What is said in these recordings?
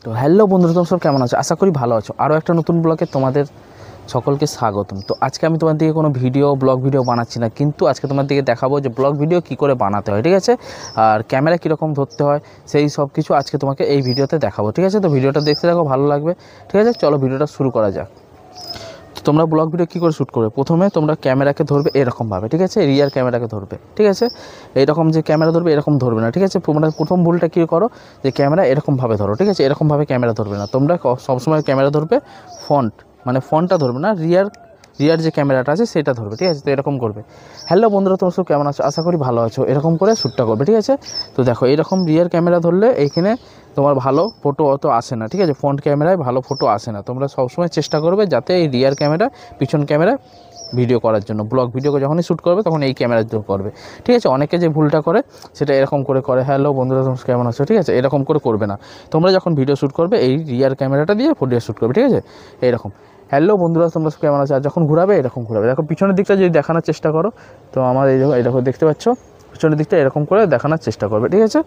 তো হ্যালো বন্ধুরা, তোমরা সব কেমন আছো? আশা করি ভালো আছো। আরও একটা নতুন ব্লগে তোমাদের সকলকে স্বাগতম। তো আজকে আমি তোমার দিকে কোনো ব্লগ ভিডিও বানাচ্ছি না, কিন্তু আজকে তোমার দিকে দেখাবো যে ব্লগ ভিডিও কী করে বানাতে হয়, ঠিক আছে? আর ক্যামেরা কীরকম ধরতে হয় সেই সব কিছু আজকে তোমাকে এই ভিডিওতে দেখাবো, ঠিক আছে? তো ভিডিওটা দেখতে দেখো, ভালো লাগবে, ঠিক আছে? চলো ভিডিওটা শুরু করা যাক। তো তোমরা ব্লগ ভিডিও কী করে শ্যুট করবে, প্রথমে তোমরা ক্যামেরাকে ধরবে এরকমভাবে, ঠিক আছে? রিয়ার ক্যামেরাকে ধরবে, ঠিক আছে? এইরকম যে ক্যামেরা ধরবে এরকম ধরবে না, ঠিক আছে? তোমরা প্রথম ভুলটা কী করো, যে ক্যামেরা এরকমভাবে ধরো, ঠিক আছে? এরকমভাবে ক্যামেরা ধরবে না, তোমরা সবসময় ক্যামেরা ধরবে ফ্রন্টটা ধরবে না, রিয়ার যে ক্যামেরাটা আছে সেটা ধরবে, ঠিক আছে? তো এরকম করবে। হ্যালো বন্ধুরা, তোমরা সব কেমন আছো? আশা করি ভালো আছো। এরকম করে শ্যুটটা করবে, ঠিক আছে? তো দেখো, এরকম রিয়ার ক্যামেরা ধরলে এইখানে তোমার ভালো ফটো অত আসে না, ঠিক আছে? ফ্রন্ট ক্যামেরায় ভালো ফটো আসে না। তোমরা সবসময় চেষ্টা করবে যাতে এই রিয়ার ক্যামেরা, পিছন ক্যামেরা ভিডিও করার জন্য, ব্লগ ভিডিওকে যখনই শ্যুট করবে তখন এই ক্যামেরা দিয়ে করবে, ঠিক আছে? অনেকে যে ভুলটা করে সেটা এরকম করে হ্যালো বন্ধুরা, তোমরা কেমন আছো, ঠিক আছে? এরকম করে করবে না। তোমরা যখন ভিডিও শ্যুট করবে এই রিয়ার ক্যামেরাটা দিয়ে ভিডিও শ্যুট করবে, ঠিক আছে? এইরকম হ্যালো বন্ধুরা, তোমরা কেমন আছো। আর যখন ঘুরাবে এরকম ঘুরাবে। দেখো পিছনের দিকটা যদি দেখানোর চেষ্টা করো, তো আমার এইরকম দেখতে পাচ্ছ, পিছনের দিকটা এরকম করে দেখানোর চেষ্টা করবে, ঠিক আছে?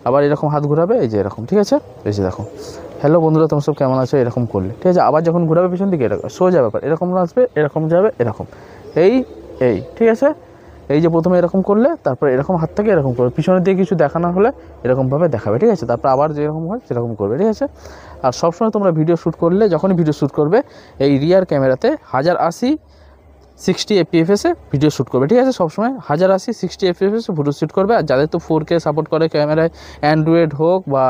আবার এরকম হাত ঘুরাবে, এই যে এরকম, ঠিক আছে? এই যে দেখো, হ্যালো বন্ধুরা, তোমরা সব কেমন আছো, এরকম করলে, ঠিক আছে? আবার যখন ঘুরাবে পিছন দিকে এরকম সোজা ব্যাপার, এরকম আসবে, এরকম যাবে, এরকম এই, ঠিক আছে? এই যে প্রথমে এরকম করলে, তারপর এরকম হাত থেকে এরকম করবে, পিছনের দিকে কিছু দেখানো হলে এরকমভাবে দেখাবে, ঠিক আছে? তারপর আবার যেরকম হয় সেরকম করবে, ঠিক আছে? আর সবসময় তোমরা ভিডিও শ্যুট করলে, যখনই ভিডিও শ্যুট করবে এই রিয়ার ক্যামেরাতে 1080 60 এফপিএসে ভিডিও শ্যুট করবে, ঠিক আছে? সবসময় 1080 60 এফপিএসে ভিডিও শ্যুট করবে। আর যাদের তো 4K সাপোর্ট করে ক্যামেরায়, অ্যান্ড্রয়েড হোক বা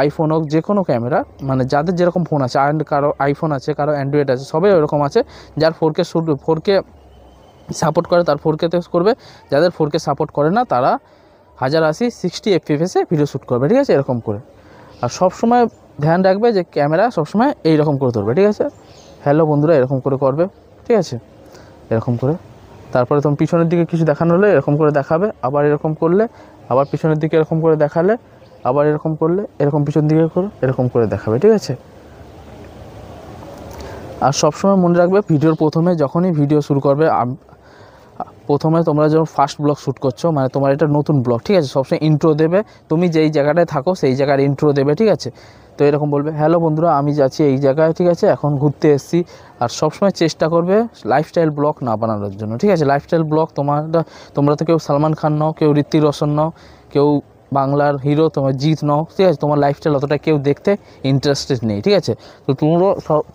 আইফোন হোক, যে কোনো ক্যামেরা, মানে যাদের যেরকম ফোন আছে, কারো আইফোন আছে, কারো অ্যান্ড্রয়েড আছে, সবাই ওরকম আছে। যার 4K সাপোর্ট করে তার 4Kতে করবে, যাদের 4K সাপোর্ট করে না তারা 1080 60 এফপিএসে ভিডিও শ্যুট করবে, ঠিক আছে? এরকম করে। আর সবসময় ধ্যান রাখবে যে ক্যামেরা সবসময় এইরকম করে ধরবে, ঠিক আছে? হ্যালো বন্ধুরা, এরকম করে করবে, ঠিক আছে? এরকম করে। তারপরে তুমি পিছনের দিকে কিছু দেখানো হলে এরকম করে দেখাবে, আবার এরকম করলে, আবার পিছনের দিকে এরকম করে দেখালে, আবার এরকম করলে, এরকম পিছন দিকে করো, এরকম করে দেখাবে, ঠিক আছে? আর সবসময় মনে রাখবে, ভিডিওর প্রথমে যখনই ভিডিও শুরু করবে, প্রথমে তোমরা যখন ফার্স্ট ব্লগ শ্যুট করছো, মানে তোমার এটা নতুন ব্লগ, ঠিক আছে? সবসময় ইন্ট্রো দেবে, তুমি যেই জায়গাটায় থাকো সেই জায়গার ইন্ট্রো দেবে, ঠিক আছে? তো এরকম বলবে, হ্যালো বন্ধুরা, আমি যাচ্ছি এই জায়গায়, ঠিক আছে? এখন ঘুরতে এসেছি। আর সবসময় চেষ্টা করবে লাইফস্টাইল ব্লগ না বানানোর জন্য, ঠিক আছে? লাইফস্টাইল ব্লগ তোমরা তো কেউ সালমান খান নাও, কেউ ঋত্বিক রোশন নাও, কেউ বাংলার হিরো তোমার জিৎ নাও, ঠিক আছে? তোমার লাইফস্টাইল অতটা কেউ দেখতে ইন্টারেস্টেড নেই, ঠিক আছে? তো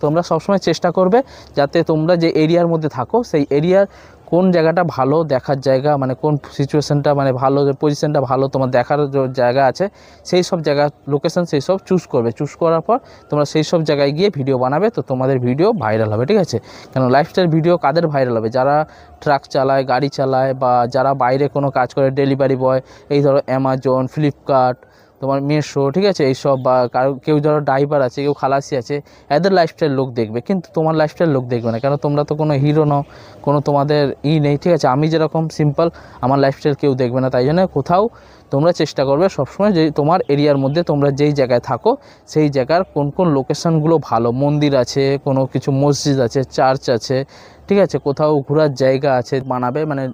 তোমরা সবসময় চেষ্টা করবে যাতে তোমরা যে এরিয়ার মধ্যে থাকো সেই এরিয়ার কোন জায়গাটা ভালো দেখার জায়গা, মানে কোন সিচুয়েশানটা, মানে ভালো যে পজিশানটা ভালো তোমার দেখার যে জায়গা আছে, সেই সব জায়গা লোকেশান সেই সব চুজ করবে। চুজ করার পর তোমরা সেই সব জায়গায় গিয়ে ভিডিও বানাবে, তো তোমাদের ভিডিও ভাইরাল হবে, ঠিক আছে? কেন লাইফস্টাইল ভিডিও কাদের ভাইরাল হবে? যারা ট্রাক চালায়, গাড়ি চালায়, বা যারা বাইরে কোনো কাজ করে, ডেলিভারি বয়, এই ধরো অ্যামাজন, ফ্লিপকার্ট, তোমার মিশো, ঠিক আছে? এইসব, বা কেউ ধরো ড্রাইভার আছে, কেউ খালাসি আছে, এদের লাইফস্টাইল লোক দেখবে, কিন্তু তোমার লাইফস্টাইল লোক দেখবে না। কেন? তোমরা তো কোনো হিরো নও, কোনো তোমাদের নেই, ঠিক আছে? আমি যেরকম সিম্পল, আমার লাইফস্টাইল কেউ দেখবে না। তাই জন্য কোথাও তোমরা চেষ্টা করবে সবসময় যে তোমার এরিয়ার মধ্যে তোমরা যেই জায়গায় থাকো সেই জায়গার কোন কোন লোকেশানগুলো ভালো, মন্দির আছে, কোনো কিছু মসজিদ আছে, চার্চ আছে, ঠিক আছে? কোথাও ঘোরার জায়গা আছে, বানাবে, মানে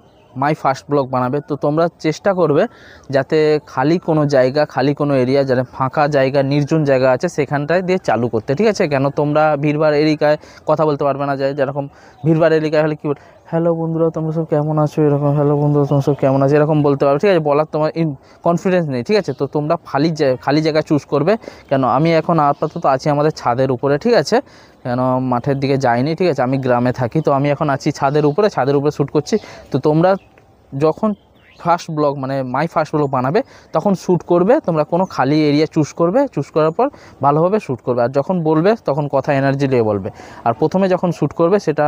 মাই ফার্স্ট ব্লগ বানাবে। তো তোমরা চেষ্টা করবে যাতে খালি কোনো জায়গা, খালি কোনো এরিয়া, যাতে ফাঁকা জায়গা, নির্জন জায়গা আছে সেখানটায় দিয়ে চালু করতে, ঠিক আছে? কেন? তোমরা ভিড়ভাড় এলাকায় কথা বলতে পারবে না, যেরকম ভিড়ভাড় এলাকায় হলে কী বল, হ্যালো বন্ধুরা, তোমরা সব কেমন আছো, এরকম, হ্যালো বন্ধুরা, তোমরা সব কেমন আছো, এরকম বলতে পারবে, ঠিক আছে? বলার তোমার কনফিডেন্স নেই, ঠিক আছে? তো তোমরা খালি জায়গা চুজ করবে। কেন? আমি এখন আপাতত আছি আমাদের ছাদের উপরে, ঠিক আছে? কেন মাঠের দিকে যাইনি, ঠিক আছে? আমি গ্রামে থাকি, তো আমি এখন আছি ছাদের উপরে শ্যুট করছি। তো তোমরা যখন ফার্স্ট ব্লগ, মানে মাই ফার্স্ট ব্লগ বানাবে, তখন শ্যুট করবে তোমরা কোনো খালি এরিয়া চুজ করবে, চুজ করার পর ভালোভাবে শ্যুট করবে। আর যখন বলবে তখন কথা এনার্জি দিয়ে বলবে। আর প্রথমে যখন শ্যুট করবে সেটা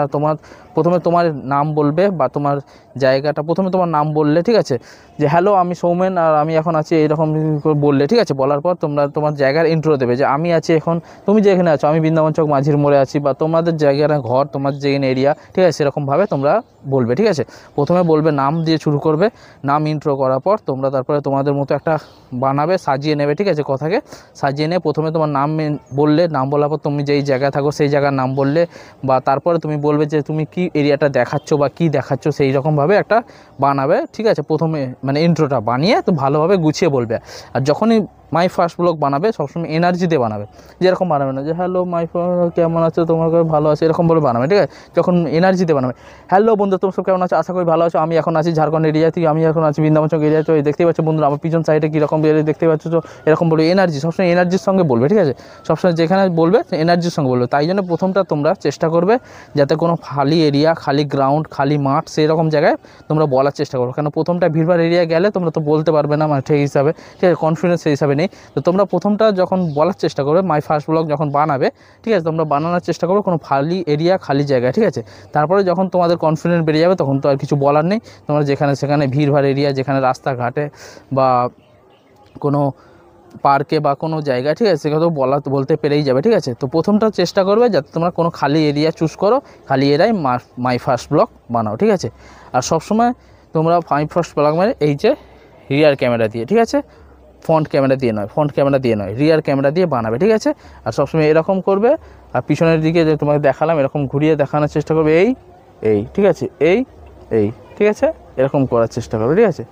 প্রথমে তোমার নাম বলবে, বা তোমার জায়গাটা প্রথমে তোমার নাম বললে, ঠিক আছে? যে হ্যালো, আমি সৌমেন, আর আমি এখন আছি এইরকম বললে, ঠিক আছে? বলার পর তোমরা তোমার জায়গার ইন্ট্রো দেবে, যে আমি আছি এখন, তুমি যেখানে আছো, আমি বৃন্দাবন চক মাঝির মোড়ে আছি, বা তোমাদের জায়গার ঘর, তোমার যেখানে এরিয়া, ঠিক আছে? সেরকমভাবে তোমরা বলবে, ঠিক আছে? প্রথমে বলবে, নাম দিয়ে শুরু করবে। নাম ইন্ট্রো করার পর তোমরা তারপরে তোমাদের মতো একটা বানাবে, সাজিয়ে নেবে, ঠিক আছে? কথাকে সাজিয়ে নিয়ে প্রথমে তোমার নাম বললে, নাম বলার পর তুমি যেই জায়গায় থাকো সেই জায়গার নাম বললে, বা তারপরে তুমি বলবে যে তুমি কি এরিয়াটা দেখাচ্ছ বা কি দেখাচ্ছ, সেই রকমভাবে একটা বানাবে, ঠিক আছে? প্রথমে মানে ইন্ট্রোটা বানিয়ে তো ভালোভাবে গুছিয়ে বলবে। আর যখনই মাই ফার্স্ট ব্লগ বানাবে সবসময় এনার্জি দিয়ে বানাবে, যেরকম বানাবে না যে হ্যালো মাই কেমন আছে, তোমার ভালো আছে, এরকম বলে বানাবে, ঠিক আছে। যখন এনার্জি দিয়ে বানাবে, হ্যালো বন্ধু তোমরা সব কেমন আছো, আশা করি ভালো আছো, আমি এখন আছি ঝাড়খণ্ড এরিয়া থেকে, আমি এখন আছি বৃন্দাবন চক এরিয়া, তো দেখতেই পাচ্ছ বন্ধুরা আমার পিছন সাইডে কীরকম দেখতে পাচ্ছ, তো এরকম বলবে এনার্জি, সবসময় এনার্জির সঙ্গে বলবে, ঠিক আছে। সবসময় যেখানে বলবে এনার্জির সঙ্গে বলবে। তাই জন্য প্রথমটা তোমরা চেষ্টা করবে যাতে কোনো খালি এরিয়া, খালি গ্রাউন্ড, খালি মাঠ সেই রকম জায়গায় তোমরা বলার চেষ্টা করো, কারণ প্রথমটা ভিড়ভাড় এরিয়া গেলে তোমরা তো বলতে পারবে না, মানে ঠিক হিসাবে, ঠিক আছে, কনফিডেন্স সেই হিসাবে নেই। তো তোমরা প্রথমটা যখন বলার চেষ্টা করবে, মাই ফার্স্ট ব্লগ যখন বানাবে, ঠিক আছে, তোমরা বানানোর চেষ্টা করবে কোনো খালি এরিয়া, খালি জায়গা, ঠিক আছে। তারপরে যখন তোমাদের কনফিডেন্স বেড়ে যাবে তখন তো আর কিছু বলার নেই, তোমরা যেখানে সেখানে ভিড়ভাড় এরিয়া, যেখানে রাস্তাঘাটে বা কোনো পার্কে বা কোনো জায়গায়, ঠিক আছে, সেখানে বলতে পেরেই যাবে, ঠিক আছে। তো প্রথমটা চেষ্টা করবে যাতে তোমরা কোনো খালি এরিয়া চুজ করো, খালি এরিয়ায় মাই ফার্স্ট ব্লগ বানাও, ঠিক আছে। আর সবসময় তোমরা মাই ফার্স্ট ব্লগ মানে এই যে রিয়ার ক্যামেরা দিয়ে, ঠিক আছে, ফ্রন্ট ক্যামেরা দিয়ে নয়, রিয়ার ক্যামেরা দিয়ে বানাবে, ঠিক আছে। আর সবসময় এরকম করবে, আর পিছনের দিকে যে তোমাকে দেখালাম এরকম ঘুরিয়ে দেখানোর চেষ্টা করবে, এই ঠিক আছে, এই ঠিক আছে, এরকম করার চেষ্টা করবে, ঠিক আছে,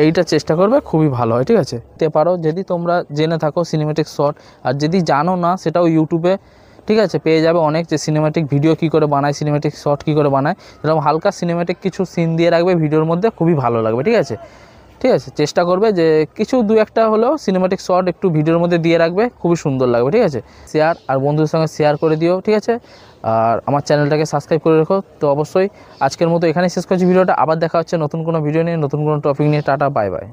এইটা চেষ্টা করবে, খুবই ভালো হয়, ঠিক আছে। তে পারো যদি তোমরা জেনে থাকো সিনেমেটিক শট, আর যদি জানো না সেটাও ইউটিউবে, ঠিক আছে, পেয়ে যাবে অনেক, যে সিনেমেটিক ভিডিও কী করে বানায়, সিনেমেটিক শট কী করে বানায়, এরকম হালকা সিনেমেটিক কিছু সিন দিয়ে রাখবে ভিডিওর মধ্যে, খুবই ভালো লাগবে, ঠিক আছে। চেষ্টা করবে যে কিছু দু একটা হলেও সিনেমেটিক শট একটু ভিডিওর মধ্যে দিয়ে রাখবে, খুবই সুন্দর লাগবে, ঠিক আছে। শেয়ার আর বন্ধুদের সঙ্গে শেয়ার করে দিও, ঠিক আছে। আর আমার চ্যানেলটাকে সাবস্ক্রাইব করে রেখো। তো অবশ্যই আজকের মতো এখানেই শেষ করছি ভিডিওটা, আবার দেখা হচ্ছে নতুন কোনো ভিডিও নিয়ে, নতুন কোনো টপিক নিয়ে। Tata, bye bye.